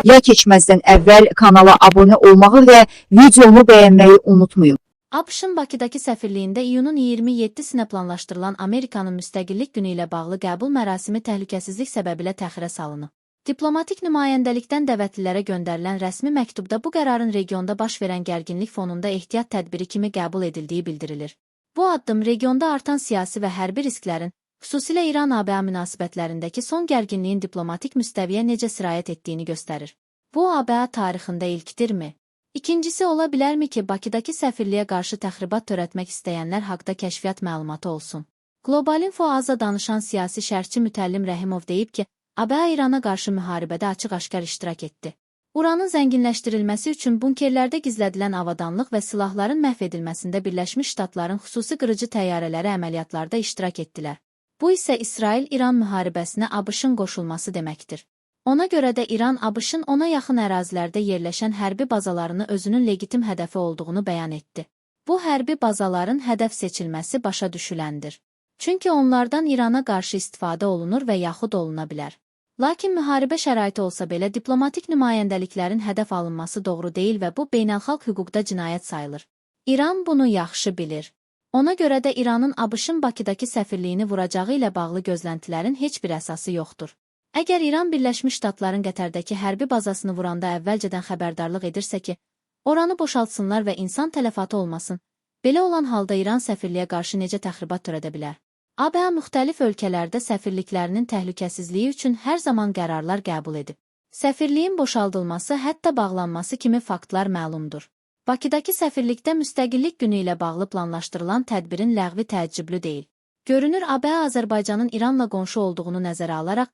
Ya keçməzdən əvvəl kanala abunə olmağı və videomu bəyənməyi unutmayın. ABŞ-ın Bakıdakı səfirliyində iyunun 27-sinə planlaşdırılan Amerikanın müstəqillik günü ilə bağlı qəbul mərasimi təhlükəsizlik səbəbilə təxirə salınıb. Diplomatik nümayəndəlikdən dəvətlilərə göndərilən rəsmi məktubda bu qərarın regionda baş verən gərginlik fonunda ehtiyat tədbiri kimi qəbul edildiyi bildirilir. Bu addım regionda artan siyasi və hərbi risklərin, xüsusilə İran-ABŞ münasibətlərindəki son gərginliyin diplomatik müstəviyə necə sirayət etdiyini göstərir. Bu ABŞ tarixində ilkdirmi? İkincisi ola bilərmi ki, Bakıdakı səfirliyə qarşı təxribat törətmək istəyənlər haqda kəşfiyyat məlumatı olsun? Globalinfo AZ-a danışan siyasi şərhçi Mütəllim Rəhimov deyib ki, ABŞ İrana qarşı müharibədə açıq-aşkar iştirak etdi. Uranın zənginləşdirilməsi üçün bunkerlərdə gizlədilən avadanlıq və silahların məhv edilməsində Birləşmiş Ştatların xüsusi qırıcı təyyarələri əməliyyatlarda iştirak etdilər. Bu isə İsrail-İran müharibəsinə ABŞ-ın qoşulması deməkdir. Ona görə də İran ABŞ-ın ona yaxın ərazilərdə yerləşən hərbi bazalarını özünün legitim hədəfi olduğunu bəyan etdi. Bu hərbi bazaların hədəf seçilməsi başa düşüləndir. Çünki onlardan İrana qarşı istifadə olunur və yaxud oluna bilər. Lakin müharibə şəraiti olsa belə diplomatik nümayəndəliklərin hədəf alınması doğru deyil və bu beynəlxalq hüquqda cinayət sayılır. İran bunu yaxşı bilir. Ona görə də İranın ABŞ-ın Bakıdakı səfirliyini vuracağı ilə bağlı gözləntilərin heç bir əsası yoxdur. Əgər İran Birləşmiş Ştatların Qətərdəki hərbi bazasını vuranda əvvəlcədən xəbərdarlıq edirsə ki, oranı boşaltsınlar və insan tələfatı olmasın, belə olan halda İran səfirliyə qarşı necə təxribat törədə bilər? ABŞ müxtəlif ölkələrdə səfirliklərinin təhlükəsizliyi üçün hər zaman qərarlar qəbul edib. Səfirliyin boşaldılması, hətta bağlanması kimi faktlar məlumdur. Bakıdakı səfirlikdə müstəqillik günü ilə bağlı planlaşdırılan tədbirin ləğvi təəccüblü deyil. Görünür, ABŞ Azərbaycanın İranla qonşu olduğunu nəzərə alaraq,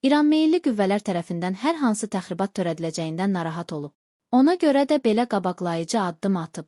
İran meyilli qüvvələr tərəfindən hər hansı təxribat törədiləcəyindən narahat olub. Ona görə də belə qabaqlayıcı addım atıb.